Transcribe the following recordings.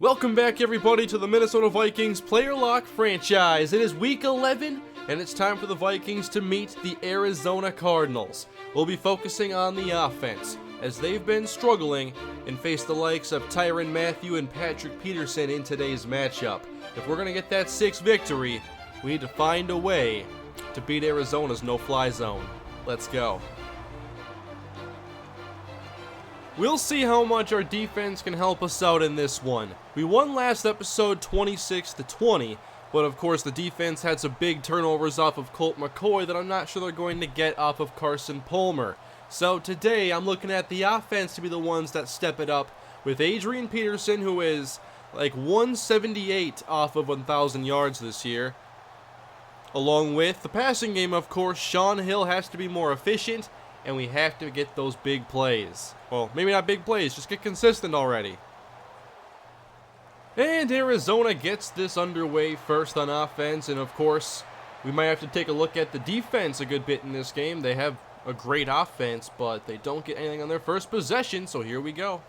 Welcome back, everybody, to the Minnesota Vikings Player Lock franchise. It is Week 11, and it's time for the Vikings to meet the Arizona Cardinals. We'll be focusing on the offense, as they've been struggling and face the likes of Tyrann, Mathieu, and Peterson in today's matchup. If we're going to get that 6th victory, we need to find a way to beat Arizona's no-fly zone. Let's go. We'll see how much our defense can help us out in this one. We won last episode 26-20, but of course the defense had some big turnovers off of Colt McCoy that I'm not sure they're going to get off of Carson Palmer. So today I'm looking at the offense to be the ones that step it up with Adrian Peterson, who is like 178 off of 1,000 yards this year. Along with the passing game, of course, Shaun Hill has to be more efficient, and we have to get those big plays. Well, maybe not big plays, just get consistent already. And Arizona gets this underway first on offense, and of course, we might have to take a look at the defense a good bit in this game. They have a great offense, but they don't get anything on their first possession, so here we go.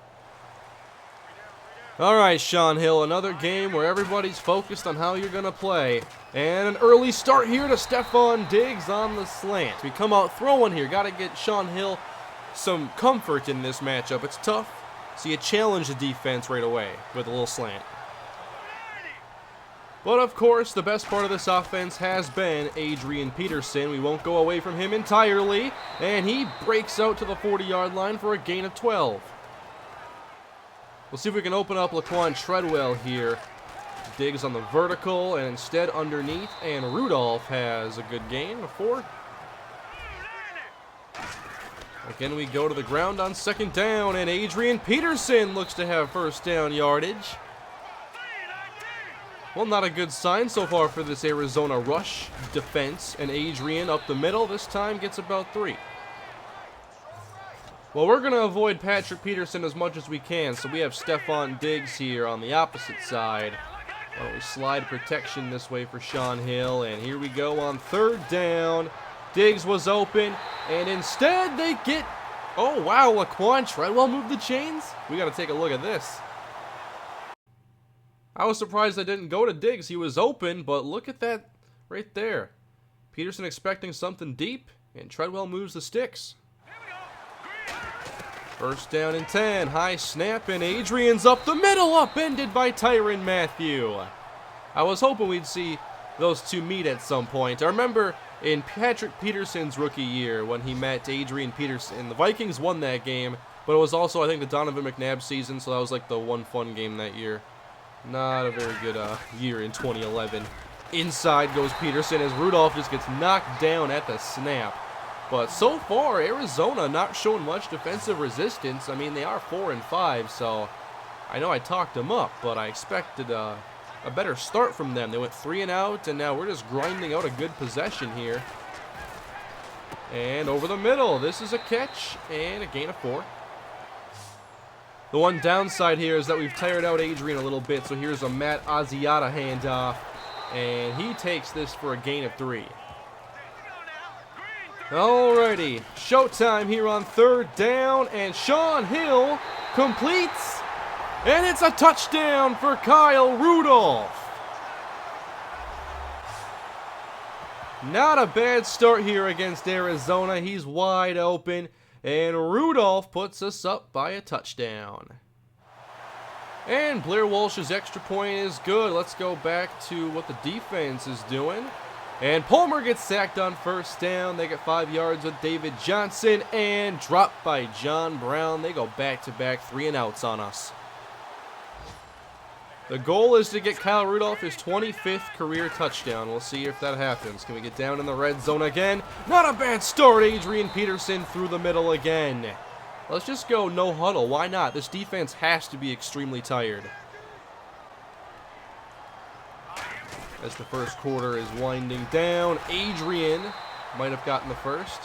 Alright, Shaun Hill, another game where everybody's focused on how you're going to play. And an early start here to Stefon Diggs on the slant. We come out throwing here. Got to get Shaun Hill some comfort in this matchup. It's tough, so you challenge the defense right away with a little slant. But of course, the best part of this offense has been Adrian Peterson. We won't go away from him entirely. And he breaks out to the 40-yard line for a gain of 12. We'll see if we can open up Laquan Treadwell here. Diggs on the vertical, and instead underneath, and Rudolph has a good gain, a 4. Again, we go to the ground on second down, and Adrian Peterson looks to have first down yardage. Well, not a good sign so far for this Arizona rush defense, and Adrian up the middle this time gets about 3. Well, we're going to avoid Patrick Peterson as much as we can, so we have Stefon Diggs here on the opposite side. Well, we slide protection this way for Shaun Hill, and here we go on third down. Diggs was open, and instead they get... Oh, wow, Laquan Treadwell moved the chains? We got to take a look at this. I was surprised I didn't go to Diggs. He was open, but look at that right there. Peterson expecting something deep, and Treadwell moves the sticks. First down and 10, high snap, and Adrian's up the middle, upended by Tyrann Mathieu. I was hoping we'd see those two meet at some point. I remember in Patrick Peterson's rookie year when he met Adrian Peterson, the Vikings won that game, but it was also, I think, the Donovan McNabb season, so that was like the one fun game that year. Not a very good year in 2011. Inside goes Peterson as Rudolph just gets knocked down at the snap. But so far, Arizona not showing much defensive resistance. I mean, they are 4-5, so I know I talked them up, but I expected a better start from them. They went 3 and out, and now we're just grinding out a good possession here. And over the middle, this is a catch and a gain of 4. The one downside here is that we've tired out Adrian a little bit, so here's a Matt Asiata handoff, and he takes this for a gain of 3. Alrighty, showtime here on third down, and Shaun Hill completes, and it's a touchdown for Kyle Rudolph. Not a bad start here against Arizona. He's wide open, and Rudolph puts us up by a touchdown. And Blair Walsh's extra point is good. Let's go back to what the defense is doing. And Palmer gets sacked on first down. They get 5 yards with David Johnson and dropped by John Brown. They go back-to-back 3 and outs on us. The goal is to get Kyle Rudolph his 25th career touchdown. We'll see if that happens. Can we get down in the red zone again? Not a bad start. Adrian Peterson through the middle again. Let's just go no huddle. Why not? This defense has to be extremely tired. As the first quarter is winding down, Adrian might have gotten the first.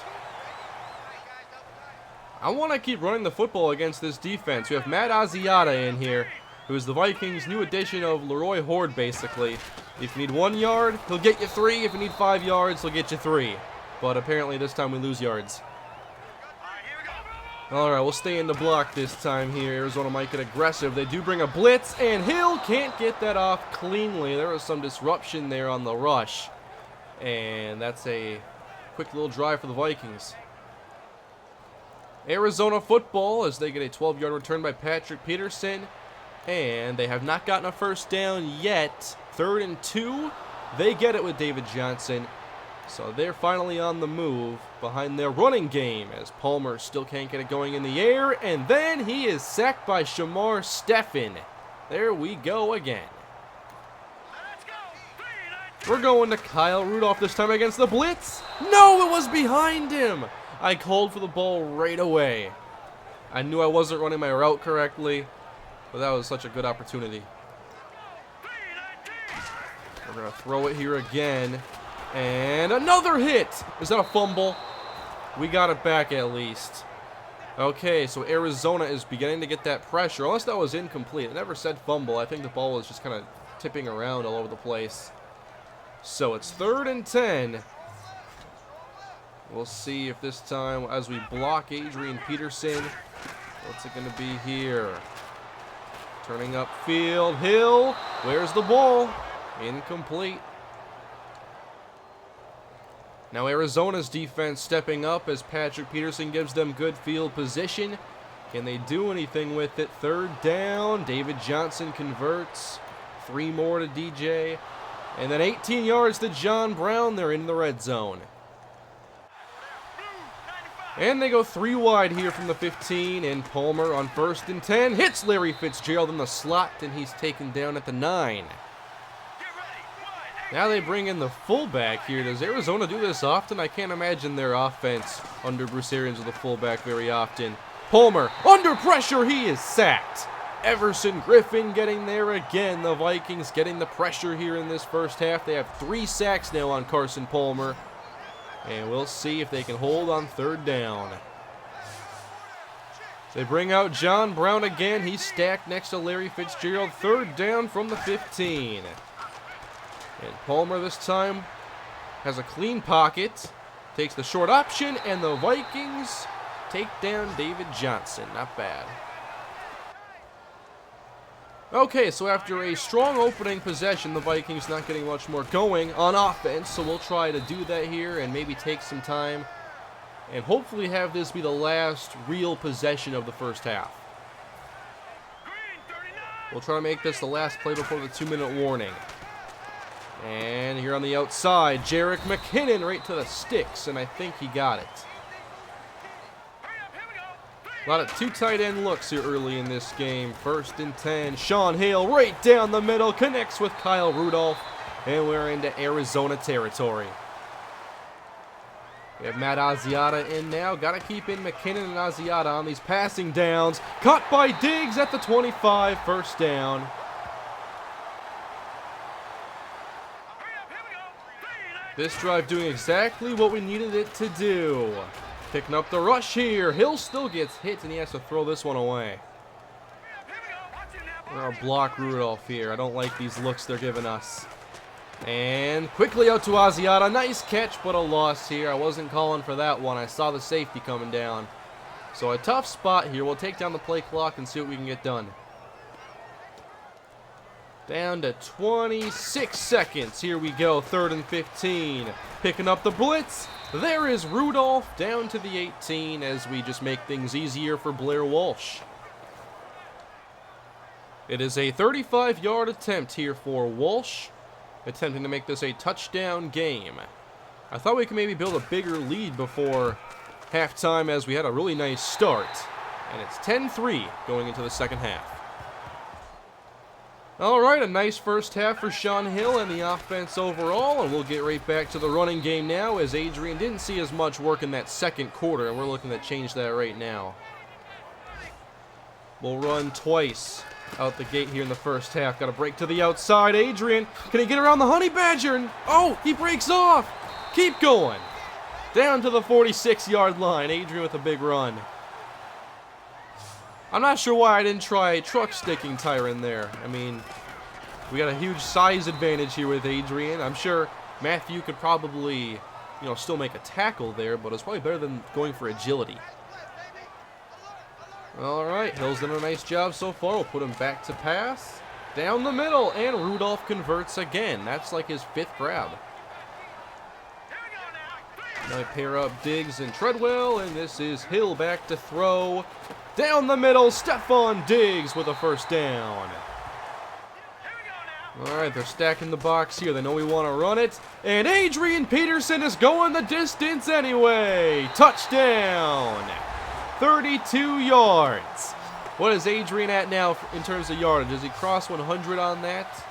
I want to keep running the football against this defense. We have Matt Asiata in here, who is the Vikings' new addition of Leroy Horde, basically. If you need 1 yard, he'll get you 3. If you need 5 yards, he'll get you 3. But apparently this time we lose yards. All right, we'll stay in the block this time here. Arizona might get aggressive. They do bring a blitz, and Hill can't get that off cleanly. There was some disruption there on the rush. And that's a quick little drive for the Vikings. Arizona football as they get a 12-yard return by Patrick Peterson. And they have not gotten a first down yet. 3rd and 2. They get it with David Johnson. So they're finally on the move behind their running game as Palmer still can't get it going in the air. And then he is sacked by Shamar Stephen. There we go again. We're going to Kyle Rudolph this time against the blitz. No, it was behind him. I called for the ball right away. I knew I wasn't running my route correctly, but that was such a good opportunity. We're going to throw it here again. And another hit. Is that a fumble? We got it back at least. Okay, so Arizona is beginning to get that pressure. Unless that was incomplete. It never said fumble. I think the ball was just kind of tipping around all over the place. So it's 3rd and 10. We'll see if this time, as we block Adrian Peterson, what's it going to be here? Turning upfield. Hill. Where's the ball? Incomplete. Now Arizona's defense stepping up as Patrick Peterson gives them good field position. Can they do anything with it? 3rd down. David Johnson converts. 3 more to DJ. And then 18 yards to John Brown. They're in the red zone. And they go 3 wide here from the 15. And Palmer on 1st and 10 hits Larry Fitzgerald in the slot. And he's taken down at the 9. Now they bring in the fullback here. Does Arizona do this often? I can't imagine their offense under Bruce Arians with a fullback very often. Palmer, under pressure, he is sacked. Everson Griffin getting there again. The Vikings getting the pressure here in this first half. They have 3 sacks now on Carson Palmer. And we'll see if they can hold on 3rd down. They bring out John Brown again. He's stacked next to Larry Fitzgerald. 3rd down from the 15. And Palmer this time has a clean pocket, takes the short option, and the Vikings take down David Johnson. Not bad. Okay, so after a strong opening possession, the Vikings not getting much more going on offense, so we'll try to do that here and maybe take some time and hopefully have this be the last real possession of the first half. We'll try to make this the last play before the 2-minute warning. And here on the outside, Jerick McKinnon right to the sticks, and I think he got it. A lot of 2 tight end looks here early in this game. 1st and 10, Sean Hale right down the middle, connects with Kyle Rudolph, and we're into Arizona territory. We have Matt Asiata in now. Got to keep in McKinnon and Asiata on these passing downs. Caught by Diggs at the 25, 1st down. This drive doing exactly what we needed it to do. Picking up the rush here. Hill still gets hit, and he has to throw this one away. We're going to block Rudolph here. I don't like these looks they're giving us. And quickly out to Asiata. Nice catch, but a loss here. I wasn't calling for that one. I saw the safety coming down. So a tough spot here. We'll take down the play clock and see what we can get done. Down to 26 seconds. Here we go. 3rd and 15. Picking up the blitz. There is Rudolph down to the 18 as we just make things easier for Blair Walsh. It is a 35-yard attempt here for Walsh, attempting to make this a touchdown game. I thought we could maybe build a bigger lead before halftime as we had a really nice start. And it's 10-3 going into the second half. Alright, a nice first half for Sean Hill and the offense overall, and we'll get right back to the running game now as Adrian didn't see as much work in that second quarter, and we're looking to change that right now. We'll run twice out the gate here in the first half. Got to break to the outside. Adrian, can he get around the Honey Badger? Oh, he breaks off. Keep going. Down to the 46-yard line. Adrian with a big run. I'm not sure why I didn't try truck sticking Tyrann there. I mean, we got a huge size advantage here with Adrian. I'm sure Mathieu could probably, still make a tackle there, but it's probably better than going for agility. All right, Hill's done a nice job so far. We'll put him back to pass. Down the middle, and Rudolph converts again. That's like his 5th grab. Now I pair up Diggs and Treadwell, and this is Hill back to throw. Down the middle, Stephon Diggs with a first down. All right, they're stacking the box here. They know we want to run it. And Adrian Peterson is going the distance anyway. Touchdown. 32 yards. What is Adrian at now in terms of yardage? Does he cross 100 on that?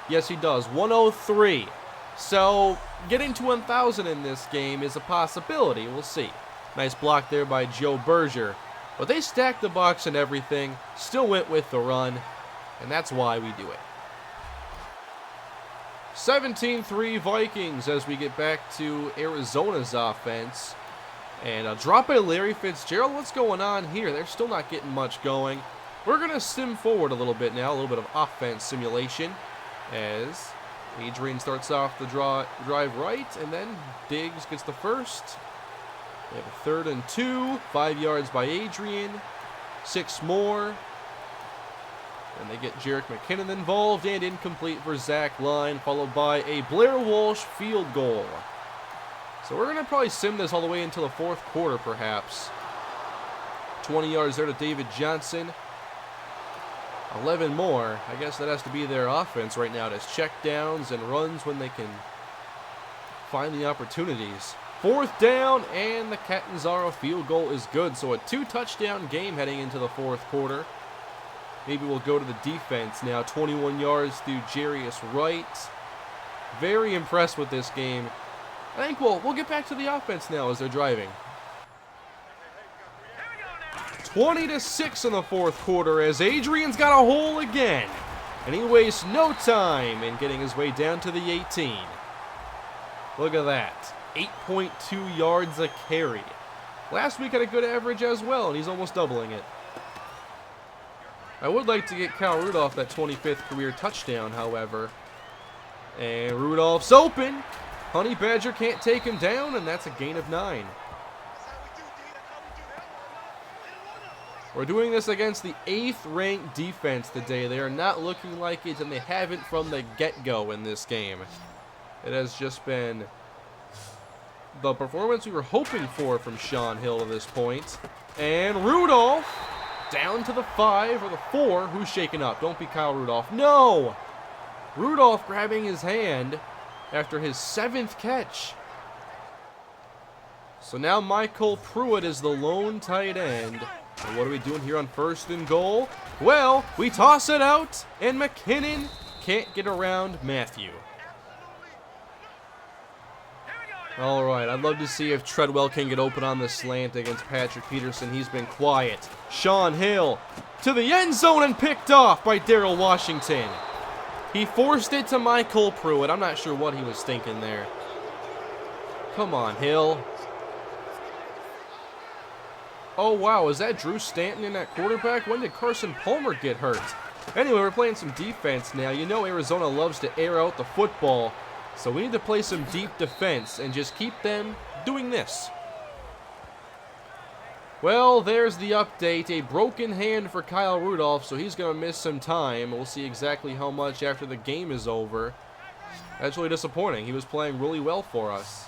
Yes, he does. 103. So getting to 1,000 in this game is a possibility. We'll see. Nice block there by Joe Berger. But they stacked the box and everything. Still went with the run. And that's why we do it. 17-3 Vikings as we get back to Arizona's offense. And a drop by Larry Fitzgerald. What's going on here? They're still not getting much going. We're going to sim forward a little bit now. A little bit of offense simulation. As Adrian starts off the drive right. And then Diggs gets the first. We have a 3rd and 2. 5 yards by Adrian. 6 more. And they get Jerick McKinnon involved, and incomplete for Zach Line, followed by a Blair Walsh field goal. So we're going to probably sim this all the way until the 4th quarter, perhaps. 20 yards there to David Johnson. 11 more. I guess that has to be their offense right now. It has check downs and runs when they can find the opportunities. 4th down, and the Catanzaro field goal is good. So a 2-touchdown game heading into the 4th quarter. Maybe we'll go to the defense now. 21 yards through Jarius Wright. Very impressed with this game. I think we'll get back to the offense now as they're driving. 20-6 in the 4th quarter as Adrian's got a hole again. And he wastes no time in getting his way down to the 18. Look at that. 8.2 yards a carry. Last week had a good average as well, and he's almost doubling it. I would like to get Kyle Rudolph that 25th career touchdown, however. And Rudolph's open. Honey Badger can't take him down, and that's a gain of 9. We're doing this against the 8th ranked defense today. They are not looking like it, and they haven't from the get-go in this game. It has just been the performance we were hoping for from Sean Hill to this point. And Rudolph down to the 5 or the 4. Who's shaken up? Don't be Kyle Rudolph. No! Rudolph grabbing his hand after his 7th catch. So now Michael Pruitt is the lone tight end. And what are we doing here on 1st and goal? Well, we toss it out, and McKinnon can't get around Mathieu. All right, I'd love to see if Treadwell can get open on the slant against Patrick Peterson. He's been quiet. Sean Hill to the end zone and picked off by Daryl Washington. He forced it to Michael Pruitt. I'm not sure what he was thinking there. Come on, Hill. Oh, wow, is that Drew Stanton in that quarterback? When did Carson Palmer get hurt? Anyway, we're playing some defense now. You know Arizona loves to air out the football. So we need to play some deep defense and just keep them doing this. Well, there's the update. A broken hand for Kyle Rudolph, so he's going to miss some time. We'll see exactly how much after the game is over. That's really disappointing. He was playing really well for us.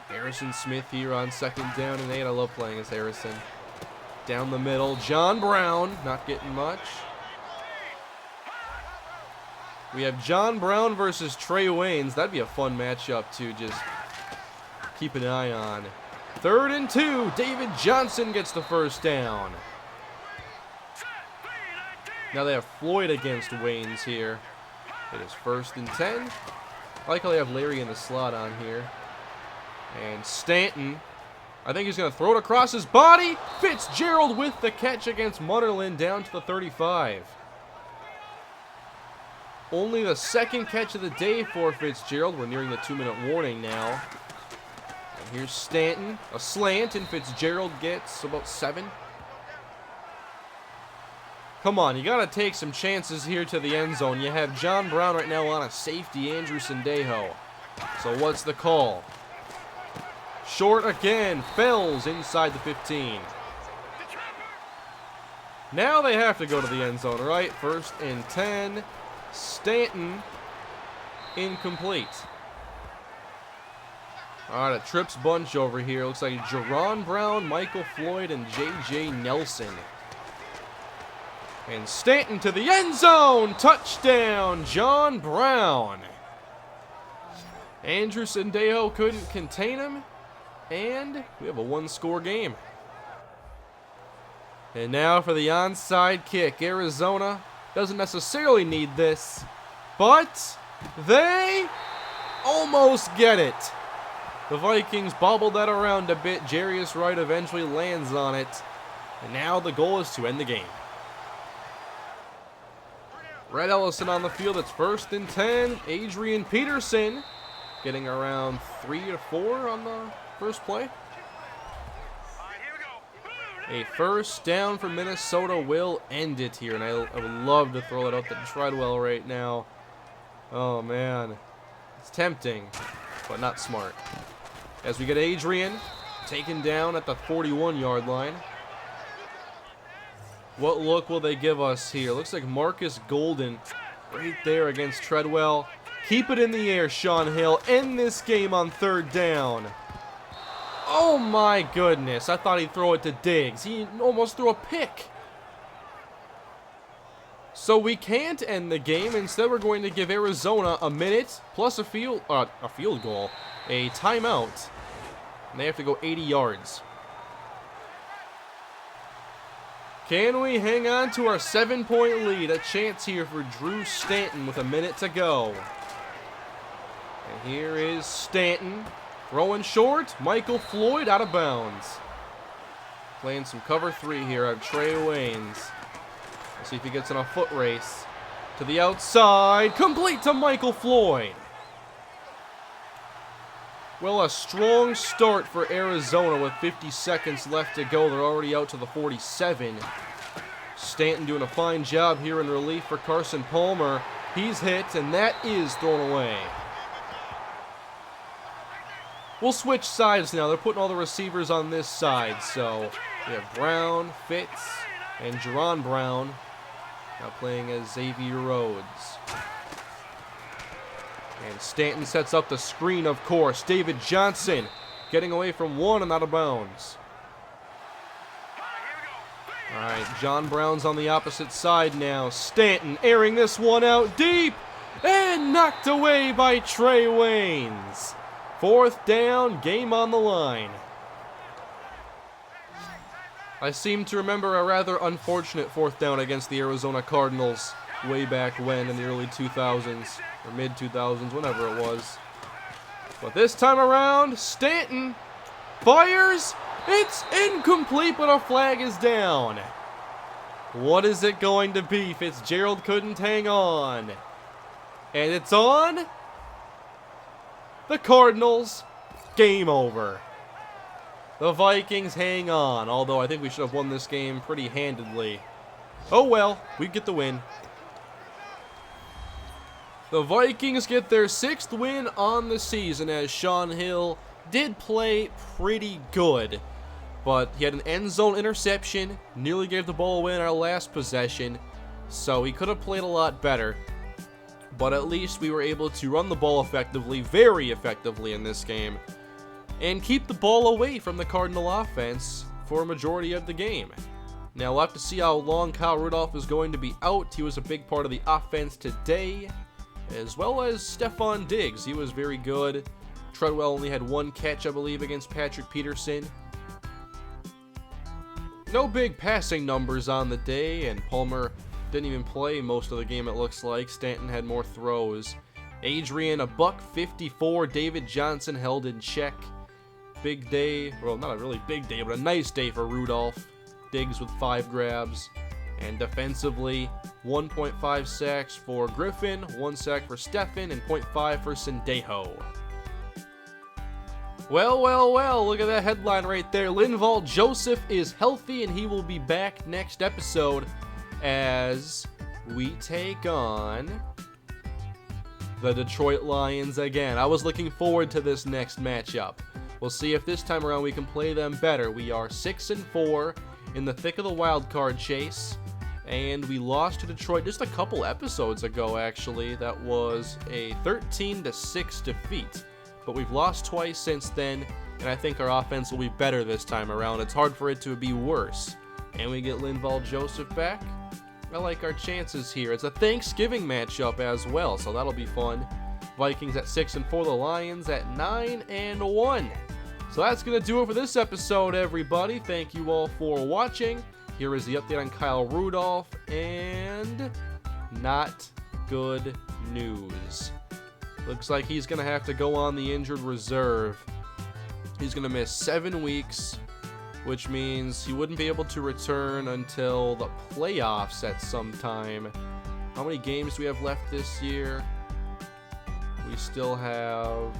Harrison Smith here on 2nd down and 8. I love playing as Harrison. Down the middle, John Brown, not getting much. We have John Brown versus Trey Waynes. That'd be a fun matchup to just keep an eye on. 3rd and 2. David Johnson gets the first down. Now they have Floyd against Waynes here. It is 1st and 10. I like how they have Larry in the slot on here. And Stanton, I think he's going to throw it across his body. Fitzgerald with the catch against Mutterland down to the 35. Only the 2nd catch of the day for Fitzgerald. We're nearing the 2-minute warning now. And here's Stanton, a slant, and Fitzgerald gets about 7. Come on, you got to take some chances here to the end zone. You have John Brown right now on a safety, Andrew Sendejo. So what's the call? Short again. Fells inside the 15. Now they have to go to the end zone, right? 1st and 10. Stanton. Incomplete. All right, a trips bunch over here. Looks like Tyrann Brown, Michael Floyd, and J.J. Nelson. And Stanton to the end zone. Touchdown, John Brown. Andrew Sendejo couldn't contain him. And we have a one-score game. And now for the onside kick. Arizona doesn't necessarily need this, but they almost get it. The Vikings bobbled that around a bit. Jarius Wright eventually lands on it. And now the goal is to end the game. Red Ellison on the field. It's 1st and 10. Adrian Peterson getting around 3 to 4 on the first play. A first down for Minnesota will end it here. And I would love to throw it out to Treadwell right now. Oh, man. It's tempting, but not smart. As we get Adrian taken down at the 41-yard line. What look will they give us here? Looks like Marcus Golden right there against Treadwell. Keep it in the air, Sean Hill. End this game on 3rd down. Oh my goodness. I thought he'd throw it to Diggs. He almost threw a pick. So we can't end the game. Instead, we're going to give Arizona a minute plus a field goal, a timeout. And they have to go 80 yards. Can we hang on to our 7-point lead? A chance here for Drew Stanton with a minute to go. And here is Stanton. Throwing short. Michael Floyd out of bounds. Playing some cover 3 here of Trey Waynes. Let's see if he gets in a foot race. To the outside. Complete to Michael Floyd. Well, a strong start for Arizona with 50 seconds left to go. They're already out to the 47. Stanton doing a fine job here in relief for Carson Palmer. He's hit, and that is thrown away. We'll switch sides now. They're putting all the receivers on this side. So we have Brown, Fitz, and Tyrann Brown now playing as Xavier Rhodes. And Stanton sets up the screen, of course. David Johnson getting away from one and out of bounds. All right, John Brown's on the opposite side now. Stanton airing this one out deep and knocked away by Trey Waynes. 4th down, game on the line. I seem to remember a rather unfortunate 4th down against the Arizona Cardinals way back when in the early 2000s, or mid-2000s, whenever it was. But this time around, Stanton fires. It's incomplete, but a flag is down. What is it going to be? Fitzgerald couldn't hang on. And it's on the Cardinals. Game over. The Vikings hang on, although I think we should have won this game pretty handedly. Oh well, we get the win. The Vikings get their 6th win on the season, as Sean Hill did play pretty good. But he had an end zone interception, nearly gave the ball away in our last possession, so he could have played a lot better. But at least we were able to run the ball effectively, very effectively in this game, and keep the ball away from the Cardinal offense for a majority of the game. Now we'll have to see how long Kyle Rudolph is going to be out. He was a big part of the offense today, as well as Stephon Diggs. He was very good. Treadwell only had 1 catch, I believe, against Patrick Peterson. No big passing numbers on the day, and Palmer didn't even play most of the game, it looks like. Stanton had more throws. Adrian, a $154. David Johnson held in check. Big day. Well, not a really big day, but a nice day for Rudolph. Diggs with 5 grabs. And defensively, 1.5 sacks for Griffin, 1 sack for Stephen, and 0.5 for Sendejo. Well, well, well, look at that headline right there. Linval Joseph is healthy, and he will be back next episode as we take on the Detroit Lions again. I was looking forward to this next matchup. We'll see if this time around we can play them better. We are 6-4 in the thick of the wild card chase, and we lost to Detroit just a couple episodes ago, actually. That was a 13-6 defeat, but we've lost twice since then, and I think our offense will be better this time around. It's hard for it to be worse. And we get Linval Joseph back. I like our chances here. It's a Thanksgiving matchup as well, so that'll be fun. Vikings at 6-4, the Lions at 9-1. So that's going to do it for this episode, everybody. Thank you all for watching. Here is the update on Kyle Rudolph, and not good news. Looks like he's going to have to go on the injured reserve. He's going to miss 7 weeks, which means he wouldn't be able to return until the playoffs at some time. How many games do we have left this year? We still have...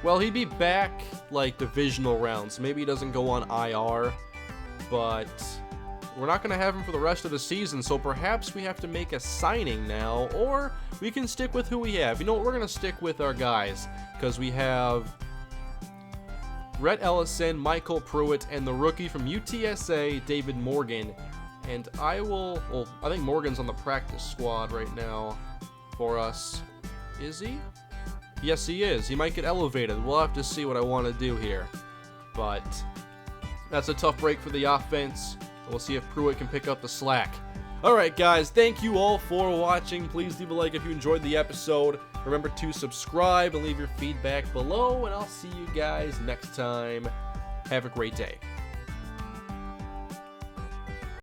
Well, he'd be back, like, divisional rounds. So maybe he doesn't go on IR, but we're not going to have him for the rest of the season, so perhaps we have to make a signing now, or we can stick with who we have. You know what? We're going to stick with our guys, because we have Rhett Ellison, Michael Pruitt, and the rookie from UTSA, David Morgan. And I think Morgan's on the practice squad right now for us. Is he? Yes, he is. He might get elevated. We'll have to see what I want to do here. But that's a tough break for the offense. We'll see if Pruitt can pick up the slack. Alright guys, thank you all for watching. Please leave a like if you enjoyed the episode. Remember to subscribe and leave your feedback below, and I'll see you guys next time. Have a great day.